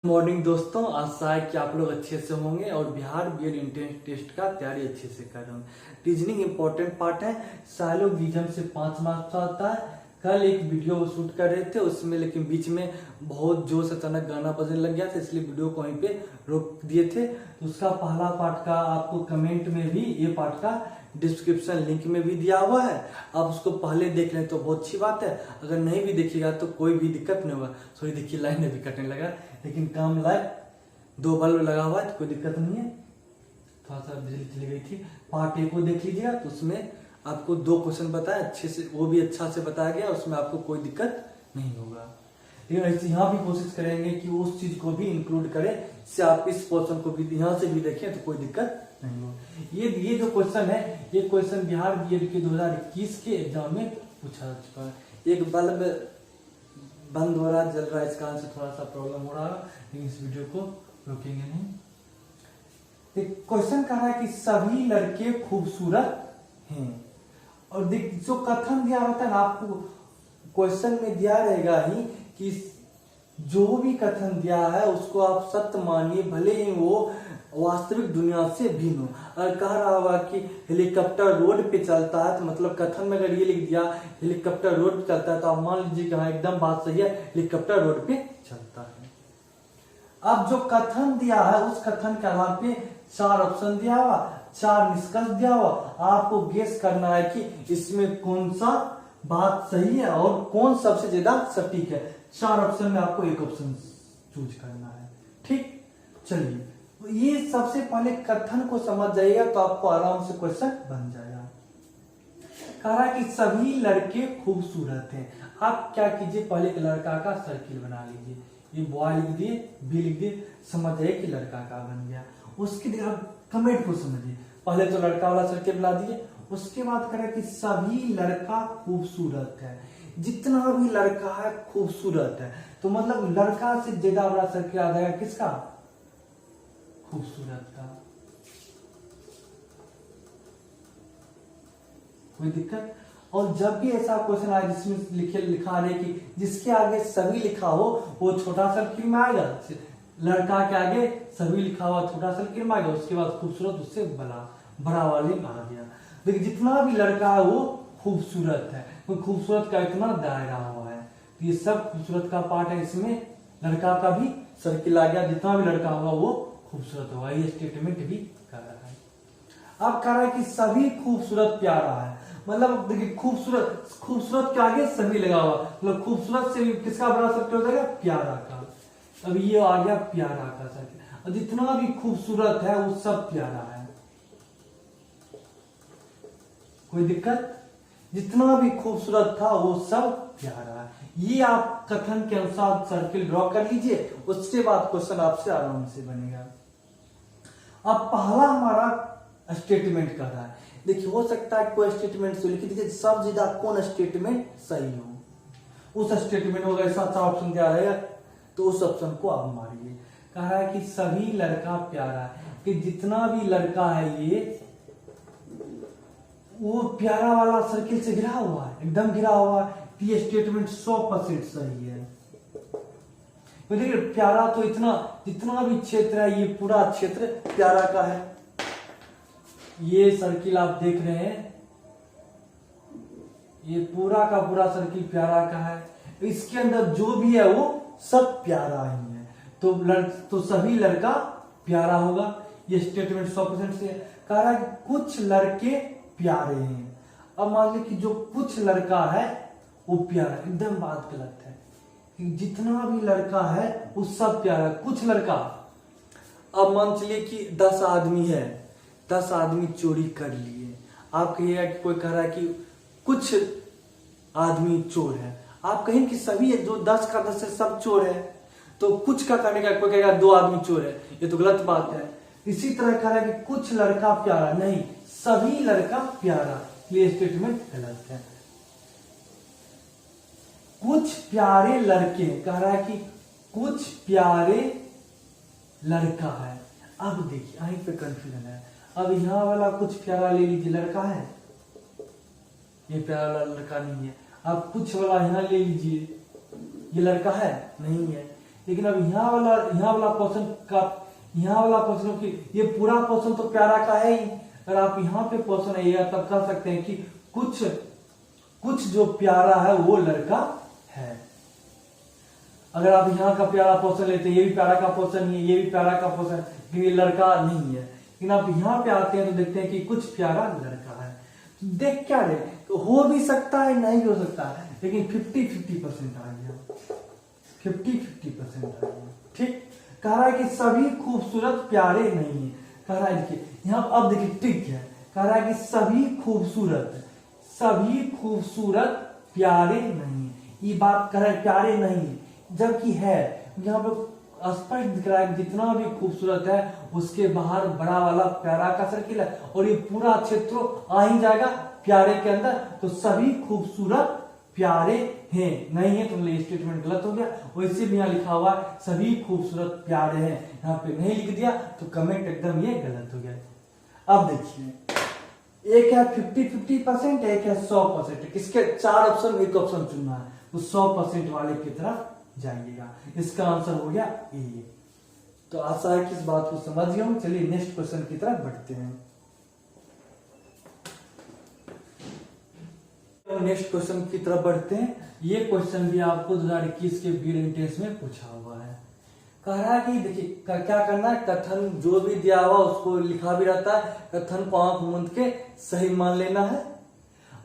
Morning दोस्तों, आशा है कि आप लोग अच्छे से होंगे और बिहार बीएड एंट्रेंस टेस्ट का तैयारी अच्छे से कर रहे होंगे। रीजनिंग इंपॉर्टेंट पार्ट है। साइलोगिज्म से 5 मार्क्स आता है। कल एक वीडियो शूट कर रहे थे उसमें, लेकिन बीच में बहुत जोश अचानक गाना बजने लग गया था, इसलिए वीडियो को वहीं पे रोक दिए थे। उसका पहला पार्ट का आपको कमेंट में भी, ये पार्ट का डिस्क्रिप्शन लिंक में भी दिया हुआ है। आप उसको पहले देख लें तो बहुत अच्छी बात है। अगर नहीं भी देखिएगा तो कोई भी दिक्कत नहीं होगा। सॉरी, देखिए लाइन भी कटने लगा, लेकिन काम लाइट 2 बल्ब लगा हुआ है तो कोई दिक्कत नहीं है। थोड़ा सा बिजली चली गई थी। पार्ट 1 को देख लीजिएगा तो उसमें आपको 2 क्वेश्चन बताया अच्छे से, वो भी अच्छा से बताया गया, उसमें आपको कोई दिक्कत नहीं होगा। लेकिन यहाँ भी कोशिश करेंगे कि उस चीज को भी इंक्लूड करें, इससे आप इस पोर्शन को भी यहाँ से भी देखें तो कोई दिक्कत नहीं हो। ये जो क्वेश्चन है, ये क्वेश्चन बिहार बीएड के 2021 के एग्जाम में पूछा जा चुका है। एक बल्ब बंद हो रहा है, जल रहा है, इस कारण से थोड़ा सा प्रॉब्लम हो रहा है, लेकिन इस वीडियो को रोकेंगे नहीं। क्वेश्चन कह रहा है कि सभी लड़के खूबसूरत हैं, और देख जो कथन दिया रहता है ना, आपको क्वेश्चन में दिया रहेगा ही कि जो भी कथन दिया है उसको आप सत्य मानिए, भले ही वो वास्तविक दुनिया से भिन्न हो। अगर कह रहा होगा कि हेलीकॉप्टर रोड पे चलता है, तो मतलब कथन में अगर ये लिख दिया हेलीकॉप्टर रोड पे चलता है, तो आप मान लीजिए कि हाँ एकदम बात सही है, हेलीकॉप्टर रोड पे चलता है। अब जो कथन दिया है उस कथन के आधार पे 4 ऑप्शन दिया हुआ, 4 निष्कर्ष दिया हुआ। आपको गेस करना है कि इसमें कौन सा बात सही है और कौन सबसे ज्यादा सटीक है। 4 ऑप्शन में आपको एक ऑप्शन चूज करना है। ठीक, चलिए ये सबसे पहले कथन को समझ जाइएगा तो आपको आराम से क्वेश्चन बन जाएगा। कह रहा है कि सभी लड़के खूबसूरत हैं। आप क्या कीजिए, पहले एक लड़का का सर्किल बना लीजिए, ये बॉय लिख दिए, बी लिख दिए, समझ जाइए कि लड़का का बन गया। उसके लिए आप कमेंट को समझिए। पहले तो लड़का वाला सर्किल बना दिए, उसके बाद कह रहा है कि सभी लड़का खूबसूरत है। जितना भी लड़का है खूबसूरत है, तो मतलब लड़का से ज्यादा बड़ा सर्किल आ जाएगा किसका? खूबसूरत का। कोई दिक्कत? और जब भी ऐसा क्वेश्चन आए जिसमें लिखा रहे कि जिसके आगे सभी लिखा हो वो छोटा सर्किल में आएगा, लड़का के आगे सभी लिखा हुआ छोटा सर्किल में आएगा, उसके बाद खूबसूरत उससे बड़ा वाले में आ गया। लेकिन जितना भी लड़का है वो खूबसूरत है, तो खूबसूरत का इतना दायरा हुआ है, तो ये सब खूबसूरत का पार्ट है। इसमें लड़का का भी सर्किल आ गया, जितना भी लड़का होगा वो खूबसूरत होगा, ये स्टेटमेंट भी कर रहा है। अब कह रहा है कि सभी खूबसूरत प्यारा है, मतलब देखिए खूबसूरत के आगे सभी लगा हुआ, मतलब खूबसूरत से किसका बड़ा सर्किल हो जाएगा? प्यारा का। अब ये आ गया प्यारा का सर्किल, और जितना भी खूबसूरत है वो सब प्यारा है। कोई दिक्कत? जितना भी खूबसूरत था वो सब प्यारा है। ये आप कथन के अनुसार सर्किल ड्रॉ कर लीजिए, उसके बाद क्वेश्चन आपसे आराम से बनेगा। अब पहला हमारा स्टेटमेंट कर रहा है। देखिए हो सकता है कोई स्टेटमेंट से लिखिए, देखिए सब ज्यादा कौन स्टेटमेंट सही हो, उस स्टेटमेंट में अगर 7 ऑप्शन दिया रहेगा तो उस ऑप्शन को आप मारिए। कह रहा है कि सभी लड़का प्यारा है, कि जितना भी लड़का है ये वो प्यारा वाला सर्किल से घिरा हुआ है, एकदम घिरा हुआ है। ये स्टेटमेंट 100% सही है। तो देखिए प्यारा तो इतना, जितना भी क्षेत्र है ये पूरा क्षेत्र प्यारा का है। ये सर्किल आप देख रहे हैं, ये पूरा का पूरा सर्किल प्यारा का है। इसके अंदर जो भी है वो सब प्यारा ही है, तो सभी लड़का प्यारा होगा। ये स्टेटमेंट 100% से कह रहा है कि कुछ लड़के प्यारे हैं। अब मान लीजिए कि जो कुछ लड़का है वो प्यारा, एकदम बात गलत है। जितना भी लड़का है वो सब प्यारा, कुछ लड़का। अब मान चलिए कि 10 आदमी है, 10 आदमी चोरी कर लिए। आप कहिएगा कि कोई कह रहा है कि कुछ आदमी चोर है, आप कहें कि सभी जो 10 का 10 है सब चोर है, तो कुछ का करने का कोई कहेगा 2 आदमी चोर है, ये तो गलत बात है। इसी तरह कह रहा है कि कुछ लड़का प्यारा, नहीं सभी लड़का प्यारा, ये स्टेटमेंट गलत है। कुछ प्यारे लड़के, कह रहा है कि कुछ प्यारे लड़का है। अब देखिए यहीं पे कंफ्यूजन है। अब यहां वाला कुछ प्यारा ले लीजिए, लड़का है, ये प्यारा लड़का नहीं है। अब कुछ वाला यहां ले लीजिए, ये लड़का है, नहीं है। लेकिन अब यहाँ वाला पोर्शन का, यहाँ वाला पोर्शन की, ये पूरा पोर्शन तो प्यारा का है ही। अगर आप यहाँ पे पोर्शन आइएगा तब कह सकते हैं कि कुछ जो प्यारा है वो लड़का है। अगर आप यहाँ का प्यारा पोर्शन लेते हैं, ये भी प्यारा का पोर्शन है, ये भी प्यारा का पोर्शन, लेकिन ये लड़का नहीं है। लेकिन आप यहाँ पे आते हैं तो देखते हैं कि कुछ प्यारा लड़का है। तो देख क्या रहे, तो हो भी सकता है, नहीं भी हो सकता है, लेकिन 50-50% आ गया, 50-50% आ गया। ठीक, कह रहा है कि सभी खूबसूरत प्यारे नहीं है। कह रहा है देखिए यहाँ, अब देखिए ठीक है, कह रहा है कि सभी खूबसूरत प्यारे नहीं है। ये बात कह रहा है प्यारे नहीं है, जबकि है। यहाँ पे स्पष्ट दिख रहा है जितना भी खूबसूरत है उसके बाहर बड़ा वाला प्यारा का सर्किल है, और ये पूरा क्षेत्र आ ही जाएगा प्यारे के अंदर। तो सभी खूबसूरत प्यारे हैं, नहीं है तो ये स्टेटमेंट गलत हो गया। वैसे भी यहाँ लिखा हुआ है सभी खूबसूरत प्यारे हैं, यहाँ पे नहीं लिख दिया तो कमेंट एकदम ये गलत हो गया। अब देखिए, एक है 50-50%, एक है 100%। किसके 4 ऑप्शन, एक ऑप्शन चुनना है, तो 100% वाले की तरफ जाइएगा। इसका आंसर हो गया ए। तो आशा है कि इस बात को समझ गए हम। चलिए नेक्स्ट क्वेश्चन की तरफ बढ़ते हैं। नेक्स्ट क्वेश्चन की तरफ बढ़ते हैं। ये क्वेश्चन भी आपको 2021 के बीड एंट्रेंस में पूछा हुआ है। कह रहा है कि देखिए क्या करना है, कथन जो भी दिया हुआ उसको लिखा भी रहता है, कथन को आंख मूंद के सही मान लेना है।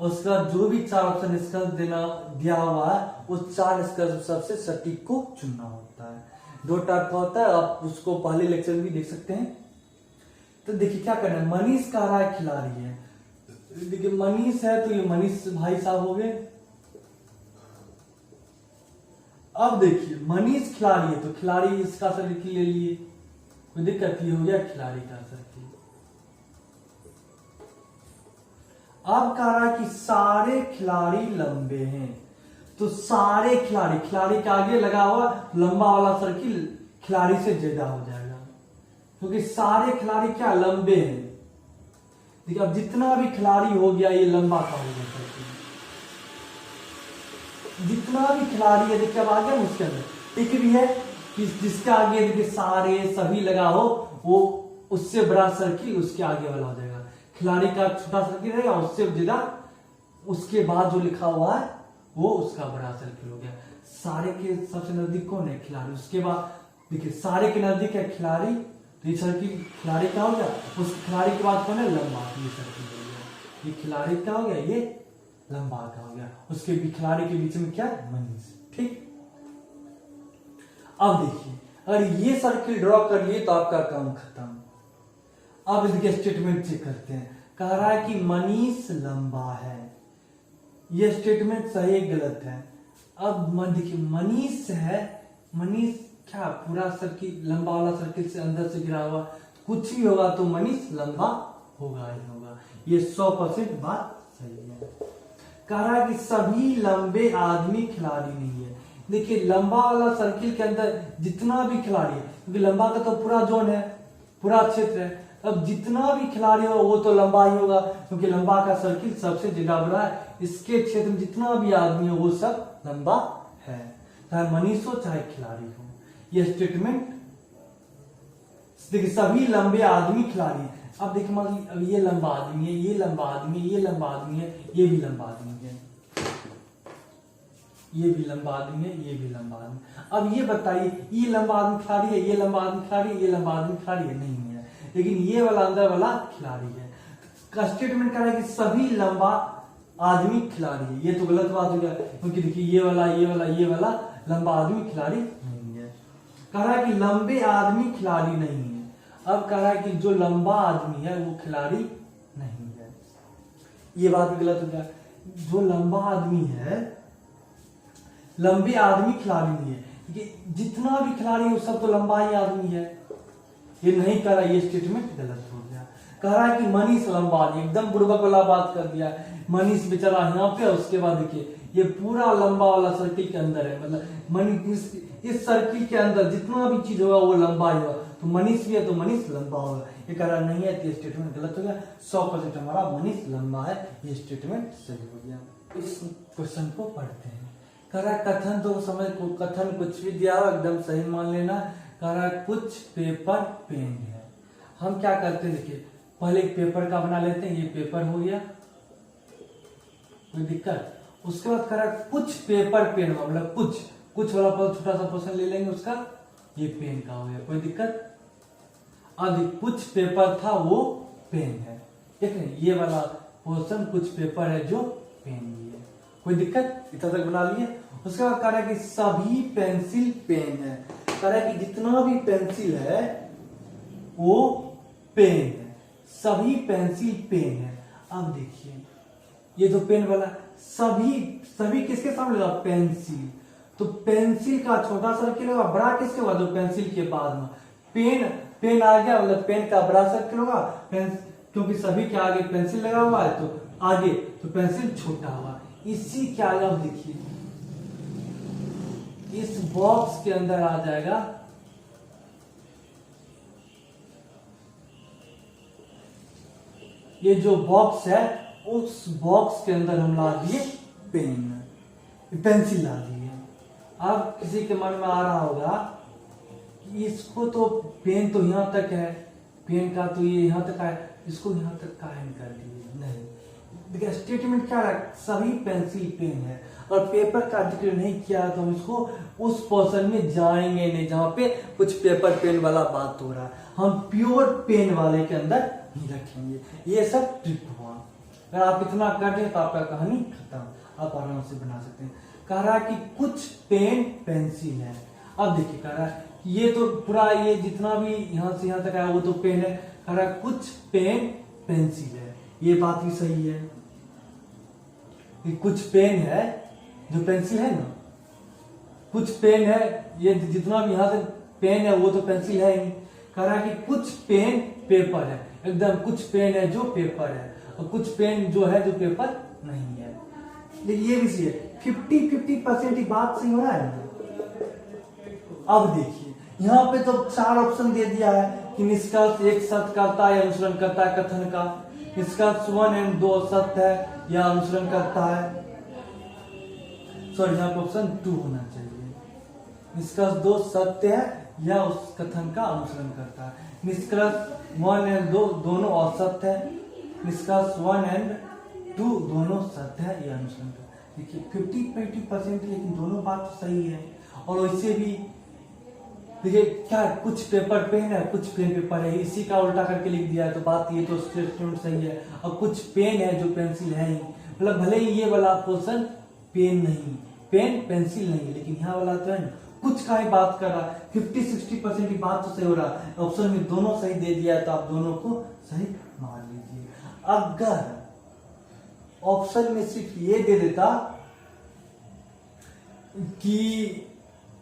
उसका जो भी 4 ऑप्शन इसका दिया हुआ है उस 4 इसका सबसे सटीक को चुनना होता है। 2 टाइप का होता है, आप उसको पहले लेक्चर में भी देख सकते हैं। तो देखिए क्या करना है, मनीष कह रहा है खिलाड़ी है। देखिए मनीष है तो ये मनीष भाई साहब हो गए। अब देखिए मनीष खिलाड़ी है तो खिलाड़ी इसका सर्किल ले लिए, कोई दिक्कत, ये हो गया खिलाड़ी का सर्किल। अब कह रहा है कि सारे खिलाड़ी लंबे हैं, तो सारे खिलाड़ी के आगे लगा हुआ लंबा वाला सर्किल खिलाड़ी से ज्यादा हो जाएगा, क्योंकि सारे खिलाड़ी क्या लंबे हैं। देखिए अब जितना भी खिलाड़ी हो गया ये लंबा का हो गया सर्किल, जितना भी खिलाड़ी है। देखिए अब आ गया उसके अंदर एक भी है कि जिसके आगे देखिए सारे सभी लगा हो, वो उससे बड़ा सर्किल उसके आगे वाला हो जाएगा। खिलाड़ी का छोटा सर्किल रहेगा, उससे ज्यादा उसके बाद जो लिखा हुआ है वो उसका बड़ा सर्किल हो गया। सारे के सबसे नजदीक कौन है, खिलाड़ी। उसके बाद देखिए सारे के नजदीक है खिलाड़ी, तो ये सर्किल खिलाड़ी का हो गया। उस खिलाड़ी के बाद कौन है, लंबा, ये सर्किल हो गया। ये खिलाड़ी का हो गया, ये लंबा का हो गया। उसके भी खिलाड़ी के बीच में क्या है, मनीष। ठीक, अब देखिए अगर ये सर्किल ड्रॉ कर लिए तो आपका काम खत्म। अब इसके स्टेटमेंट चेक करते हैं। कह रहा है कि मनीष लंबा है, ये स्टेटमेंट सही गलत है। अब देखिए मनीष है, मनीष क्या पूरा सर्किल लंबा वाला सर्किल से अंदर से गिरा हुआ, कुछ भी होगा तो मनीष लंबा होगा ही होगा। ये 100% बात सही है। कह रहा है कि सभी लंबे आदमी खिलाड़ी नहीं है। देखिए लंबा वाला सर्किल के अंदर जितना भी खिलाड़ी है, क्योंकि लंबा का तो पूरा जोन है, पूरा क्षेत्र है। अब जितना भी खिलाड़ी हो वो तो लंबा ही होगा, क्योंकि लंबा का सर्किल सबसे ज्यादा बड़ा है। इसके क्षेत्र में जितना भी आदमी हो वो सब लंबा है, चाहे मनीष हो चाहे खिलाड़ी हो। ये स्टेटमेंट देखिए सभी लंबे आदमी खिलाड़ी है। अब देखिए अब ये लंबा आदमी है, ये लंबा आदमी है, ये लंबा आदमी है, ये भी लंबा आदमी है, ये भी लंबा आदमी है, ये भी लंबा आदमी। अब ये बताइए ये लंबा आदमी खिलाड़ी है, ये लंबा आदमी खिलाड़ी है, ये लंबा आदमी खिलाड़ी है, नहीं है। लेकिन ये वाला अंदर वाला खिलाड़ी है। का स्टेटमेंट कह रहा है कि सभी लंबा आदमी खिलाड़ी है, ये तो गलत बात हो गया, क्योंकि देखिए ये वाला लंबा आदमी खिलाड़ी नहीं है। कह रहा है कि लंबे आदमी खिलाड़ी नहीं है। अब कह रहा है कि जो लंबा आदमी है वो खिलाड़ी नहीं है, ये बात भी गलत हो गया। जो लंबा आदमी है, लंबे आदमी खिलाड़ी नहीं है, क्योंकि जितना भी खिलाड़ी है वो सब तो लंबा ही आदमी है। ये नहीं कह रहा, ये स्टेटमेंट गलत हो गया। कह रहा है कि मनीष लंबा आदमी, एकदम बुड़बक वाला बात कर दिया। मनीष बेचारा यहाँ पे, उसके बाद देखिए ये पूरा लंबा वाला सर्किल के अंदर है, मतलब मनीष इस सर्किल के अंदर जितना भी चीज होगा वो लंबा ही होगा। तो मनीष भी है तो मनीष लंबा होगा। ये कह रहा नहीं है तो ये स्टेटमेंट गलत हो गया। 100% हमारा मनीष लंबा है, ये स्टेटमेंट सही हो गया। इस क्वेश्चन को पढ़ते हैं। कह रहा है कथन तो समझ कथन कुछ भी दिया हो एकदम सही मान लेना। कह रहा है कुछ पेपर पेन है। हम क्या करते हैं देखिए, पहले एक पेपर का बना लेते हैं, ये पेपर हो गया, कोई दिक्कत। उसके बाद कह रहा है कुछ पेपर पेन, मतलब कुछ वाला छोटा सा पोर्शन ले लेंगे उसका, ये पेन का हो गया, कोई दिक्कत। अब कुछ पेपर था वो पेन है, ठीक है, ये वाला पोर्शन कुछ पेपर है जो पेन भी है, कोई दिक्कत। इतना तक बना लिए। उसके बाद कह रहा है कि सभी पेंसिल पेन है। कह रहा है कि जितना भी पेंसिल है वो पेन है, सभी पेंसिल पेन है। अब देखिए ये जो पेन वाला सभी किसके सामने लगा, पेंसिल। तो पेंसिल का छोटा सर्किल होगा, बड़ा किसके बाद, जो पेंसिल के बाद में पेन आ गया, मतलब पेन का बड़ा सर्किल होगा, क्योंकि सभी के आगे पेंसिल लगा हुआ है तो आगे तो पेंसिल छोटा हुआ। इसी के आगे आप देखिए इस बॉक्स के अंदर आ जाएगा ये जो बॉक्स है, उस बॉक्स के अंदर हम ला दिए पेंसिल ला दिए। अब किसी के मन में आ रहा होगा कि इसको तो पेन तो यहां तक है, पेन का तो ये यहां तक है, इसको यहां तक काहे कर दिए। नहीं, देखिए स्टेटमेंट क्या है, सभी पेंसिल पेन है और पेपर का जिक्र नहीं किया तो हम इसको उस पोर्शन में जाएंगे नहीं जहां पे कुछ पेपर पेन वाला बात हो रहा है। हम प्योर पेन वाले के अंदर ही रखेंगे। ये सब ट्रिक हुआ। अगर आप इतना कर दें तो आपका कहानी खत्म, आप आराम से बना सकते हैं। कह रहा है कि कुछ पेन पेंसिल है। अब देखिए कह रहा है ये तो पूरा ये जितना भी यहां से यहां तक आया वो तो पेन है। कह रहा है कुछ पेन पेंसिल है, ये बात भी सही है कि कुछ पेन है जो पेंसिल है ना, कुछ पेन है, ये जितना भी यहां तक पेन है वो तो पेंसिल है ही। कह रहा है कि कुछ पेन पेपर है, एकदम कुछ पेन है जो पेपर है और कुछ पेन जो है जो पेपर नहीं है। लेकिन ये भी सही है, 50-50% बात सही हो रहा है ना। अब देखिए यहाँ पे तो 4 ऑप्शन दे दिया है कि निष्कर्ष एक सत्य करता है या अनुसरण करता है कथन का। निष्कर्ष 1 और 2 सत्य है या अनुसरण करता है, सॉरी यहाँ पे ऑप्शन 2 होना चाहिए। निष्कर्ष 2 सत्य है या उस कथन का अनुसरण करता है। निष्कर्ष 1 और 2 दोनों असत्य है, निष्कर्ष 1 और 2 दोनों सत्य है या अनुसरण करता है। देखिए 50-50%, लेकिन दोनों बात तो सही है। और वैसे भी देखिए क्या कुछ पेपर पेन है, कुछ पेन पेपर है, इसी का उल्टा करके लिख दिया है तो बात ये तो स्टेटमेंट सही है। और कुछ पेन है जो पेंसिल है ही, मतलब भले ही ये वाला पोर्शन पेन नहीं, पेन पेंसिल नहीं, लेकिन यहाँ वाला तो है ना कुछ का ही बात कर रहा है। 50-60% की बात तो सही हो रहा है। ऑप्शन में दोनों सही दे दिया है तो आप दोनों को सही मान लीजिए। अगर ऑप्शन में सिर्फ ये दे देता कि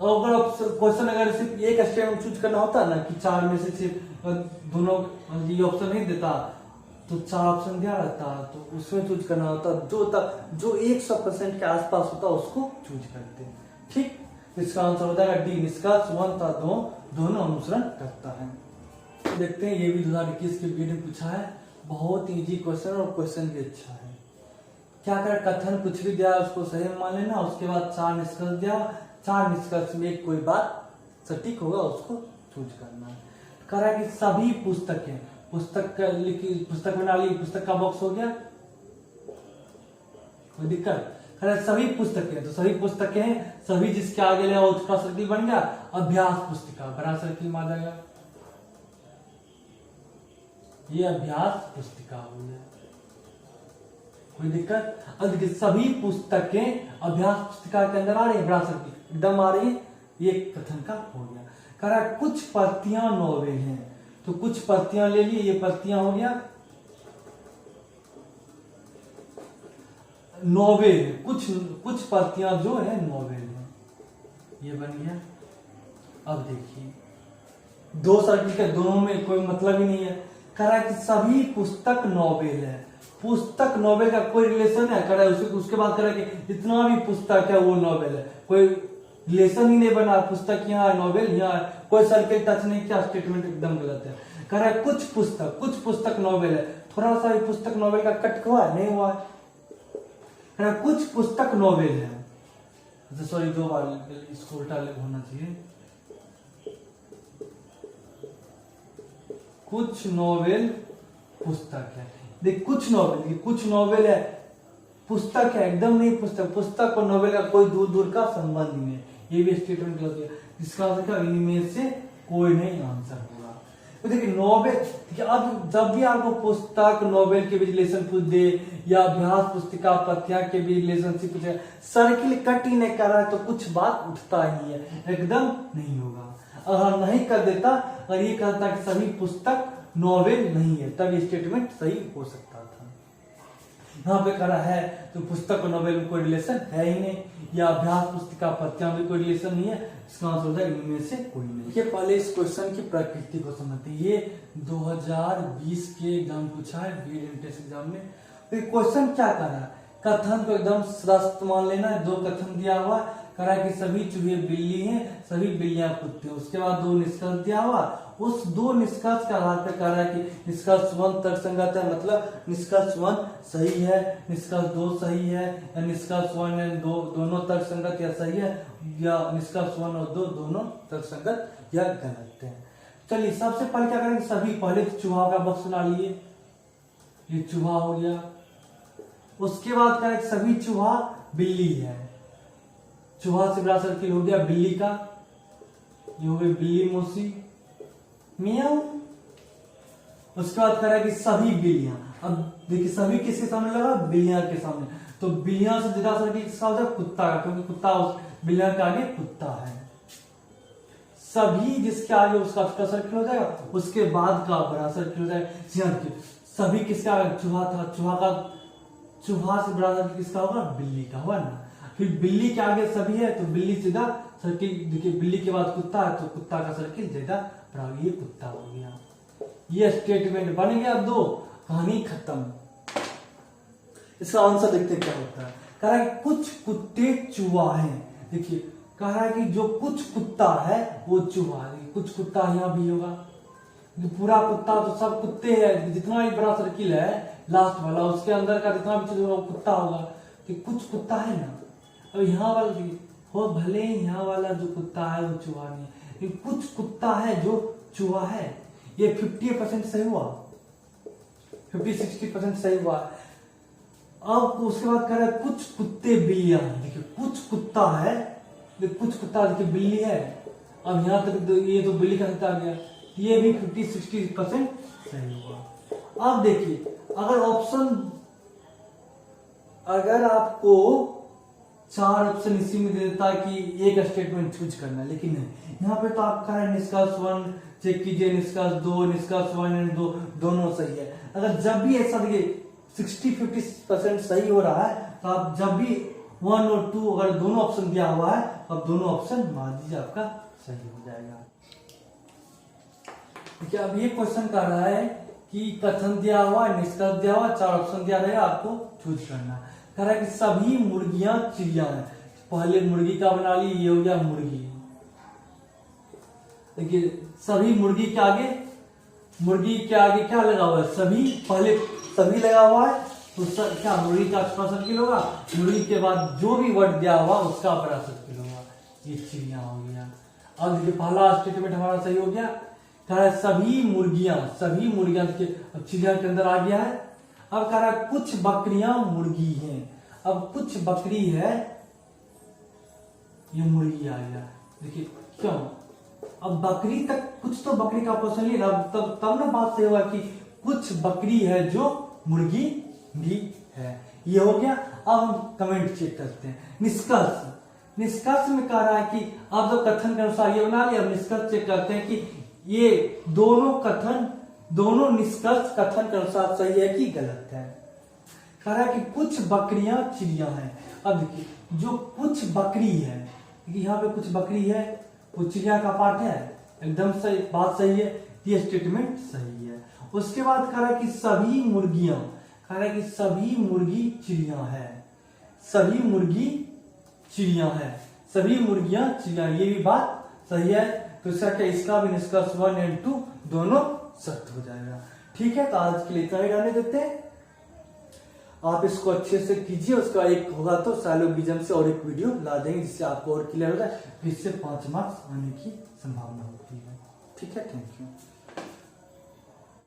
अगर क्वेश्चन अगर सिर्फ एक स्टेटमेंट चूज करना होता ना कि 4 में से सिर्फ दोनों ये ऑप्शन नहीं देता तो 4 ऑप्शन दिया रहता तो उसमें चूज करना होता, जो 100% के आसपास होता उसको चूज करते। ठीक, इसका आंसर हो जाएगा डी। निष्कर्ष 1 था दोनों अनुसरण करता है। तो देखते हैं ये भी 2021 के बीड में पूछा है, बहुत इजी क्वेश्चन और क्वेश्चन भी अच्छा है। क्या कर कथन कुछ भी दिया उसको सही मान लेना, उसके बाद 4 निष्कर्ष दिया, 4 निष्कर्ष में कोई बात सटीक होगा उसको चूज करना है। कह रहा है कि सभी पुस्तकें, पुस्तक बना ली, पुस्तक का बॉक्स हो गया, कोई दिक्कत। कह रहा है सभी पुस्तकें, तो सभी पुस्तकें सभी जिसके आगे ले वो छोटा सर्किल बन गया। अभ्यास पुस्तिका बड़ा सर्किल में आ जाएगा, ये अभ्यास पुस्तिका हो गया, कोई दिक्कत। अब देखिए सभी पुस्तकें अभ्यास पुस्तिका के अंदर आ रही है, बड़ा सर्किल एकदम आ रही है, ये कथन का हो गया। कह रहा है कुछ प्रतियां नोवेल हैं, तो कुछ प्रतियां ले ली, ये प्रतियां हो गया नोवेल, कुछ प्रतियां जो है नोवेल है, ये बन गया। अब देखिए 2 सर्किल के दोनों में कोई मतलब ही नहीं है। कह रहा है कि सभी पुस्तक नोवेल है, पुस्तक नोवेल का कोई रिलेशन है। कह रहा है उसके बाद कह रहा है कि जितना भी पुस्तक है वो नोवेल है, कोई रिलेशन ही नहीं बना, पुस्तक यहाँ नोवेल यहाँ, कोई सर्किल टच नहीं किया, स्टेटमेंट एकदम गलत है। कह रहा है कुछ पुस्तक नोवेल है, थोड़ा सा भी पुस्तक नोवेल का कट हुआ नहीं हुआ है। कह रहा है कुछ पुस्तक नोवेल है, सॉरी 2 बार इसको उल्टा होना चाहिए। कुछ नॉवेल पुस्तक है, देख कुछ नॉवेल, कुछ नॉवेल है, पुस्तक है एकदम नहीं पुस्तक, पुस्तक और नॉवेल का कोई दूर दूर का संबंध नहीं है, ये भी स्टेटमेंट गलत है। इसका आंसर क्या, इनमें से कोई नहीं आंसर होगा। तो देखिए नॉवेल, देखिए अब जब भी आपको पुस्तक नॉवेल के बीच रिलेशन पूछ दे या अभ्यास पुस्तिका पत्या के बीच रिलेशनशिप पूछे, सर्किल कट ही नहीं कर रहा है तो कुछ बात उठता ही है, एकदम नहीं होगा। अगर नहीं कर देता, अगर ये कहता कि सभी पुस्तक नॉवेल नहीं है, तब ये स्टेटमेंट सही हो सकता था। यहाँ पे करा है तो पुस्तक और नॉवेल में कोई रिलेशन है ही नहीं, या अभ्यास पुस्तिका पत्या में कोई रिलेशन नहीं है, इसका आंसर होता है इनमें से कोई नहीं। ये पहले इस क्वेश्चन की प्रकृति को समझते हैं। ये 2020 के एग्जाम पूछा है, बीएड एंट्रेंस एग्जाम में। तो क्वेश्चन क्या कर रहा है, कथन को एकदम स्पष्ट मान लेना है। 2 कथन दिया हुआ, करा कि सभी चूहे बिल्ली हैं, सभी बिल्लियां कुत्ते। उसके बाद 2 निष्कर्ष दिया हुआ, उस 2 निष्कर्ष के आधार पर कह रहा है कि निष्कर्ष 1 तर्कसंगत है, मतलब निष्कर्ष 1 सही है, निष्कर्ष 2 सही है, या निष्कर्ष 1 और 2 दोनों तर्कसंगत या सही है, या निष्कर्ष 1 और 2 दोनों तर्कसंगत या गलत है। चलिए सबसे पहले क्या करेंगे, सभी पहले चूहा का बॉक्स बना लिए, ये चूहा हो गया। उसके बाद करें सभी चूहा बिल्ली है, चूहा से बड़ा सर्किल हो गया बिल्ली का, ये हो गई बिल्ली मौसी मियाऊ। उसके बाद करें कि सभी बिल्लियां, अब देखिए सभी किसके सामने लगा, बिल्लियां के सामने, तो बिल्लियां से ज्यादा सर्किल किसका हो जाए, कुत्ता का, क्योंकि कुत्ता बिल्लियां के आगे कुत्ता है। सभी जिसके आगे उसका छोटा सर्किल हो जाएगा, उसके बाद का बड़ा सर्किल हो जाएगा। सभी किसके आगे, चूहा था, चूहा से बड़ा सर्किल किसका होगा, बिल्ली का हुआ ना। फिर बिल्ली के आगे सभी है तो बिल्ली सीधा सर्किल, देखिए बिल्ली के बाद कुत्ता है तो कुत्ता का सर्किल ज्यादा बड़ा, ये कुत्ता हो गया। ये स्टेटमेंट बन गया 2, कहानी खत्म। इसका आंसर देखते क्या होता है। कह रहा है कुछ कुत्ते चूहा है, देखिए कह रहा है कि जो कुछ कुत्ता है वो चूहा है, कुछ कुत्ता यहाँ भी होगा, पूरा कुत्ता तो सब कुत्ते हैं, जितना भी बड़ा सर्किल है लास्ट वाला उसके अंदर का जितना भी चीज होगा वो कुत्ता होगा, कि कुछ कुत्ता है ना। अब यहाँ वाला हो, भले यहाँ वाला जो कुत्ता है वो चूहा नहीं है, लेकिन कुछ कुत्ता है जो चूहा है। ये 50% सही हुआ, 50-60% सही हुआ। अब उसके बाद कह रहा है कुछ कुत्ते बिल्लियां, देखिए कुछ कुत्ता है, कुछ कुत्ता देखिए बिल्ली है। अब यहाँ तक ये तो बिल्ली का कुत्ता आ गया, ये भी 50-60% सही हुआ। अब देखिए अगर आपको 4 ऑप्शन इसी में दे देता कि एक स्टेटमेंट चूज करना, लेकिन नहीं, यहाँ पे तो आपका है निष्कर्ष 1 चेक कीजिए, निष्कर्ष 2, निष्कर्ष 1 और 2 दोनों सही है। अगर जब भी ऐसा देखिए 60-50% सही हो रहा है, तो आप जब भी 1 और 2 अगर दोनों ऑप्शन दिया हुआ है, अब दोनों ऑप्शन मान दीजिए आपका सही हो जाएगा। देखिए अब ये क्वेश्चन कर रहा है कि कथन दिया हुआ, निष्कर्ष दिया हुआ, 4 ऑप्शन दिया रहेगा, आपको चूज करना। कह रहा है कि सभी मुर्गियां चिड़िया हैं, पहले मुर्गी का बना ली, ये हो गया मुर्गी। देखिए सभी मुर्गी के आगे क्या लगा हुआ है, सभी, पहले सभी लगा हुआ है तो क्या मुर्गी का छोटा सर्किल होगा, मुर्गी के बाद जो भी वर्ड दिया हुआ उसका बड़ा सर्किल होगा, ये चिड़िया हो गया। अब देखिए पहला स्टेटमेंट हमारा सही हो गया। कह रहा है सभी मुर्गियां देखिए अब चिड़िया के अंदर आ गया है। अब कह रहा है कुछ बकरियां मुर्गी हैं, अब कुछ बकरी है, ये मुर्गी आ गया। देखिए क्यों, अब बकरी तक कुछ तो बकरी का क्वेश्चन लिया, तब ना बात सही हुआ कि कुछ बकरी है जो मुर्गी भी है, ये हो गया। अब हम कमेंट चेक करते हैं। निष्कर्ष में कह रहा है कि आप जो कथन के अनुसार ये बना लिया, अब निष्कर्ष चेक करते हैं कि ये दोनों निष्कर्ष कथन के अनुसार सही है कि गलत है। कह रहा है कि कुछ बकरियां चिड़िया हैं। अब देखिए जो कुछ बकरी है, देखिए यहाँ पे कुछ बकरी है, वो चिड़िया का पार्ट है, एकदम सही बात सही है, ये स्टेटमेंट सही है। उसके बाद कह रहा है कि सभी मुर्गियां, कह रहा है कि सभी मुर्गी चिड़िया है, सभी मुर्गियां चिड़िया, ये भी बात सही है। तो इसका भी निष्कर्ष 1 और 2 दोनों सत्य हो जाएगा। ठीक है, तो आज के लिए इतना ही रहने देते हैं। आप इसको अच्छे से कीजिए, उसका एक होगा तो साइलोगिज्म से और एक वीडियो ला देंगे जिससे आपको और क्लियर हो जाए, फिर से 5 मार्क्स आने की संभावना होती है। ठीक है, थैंक यू।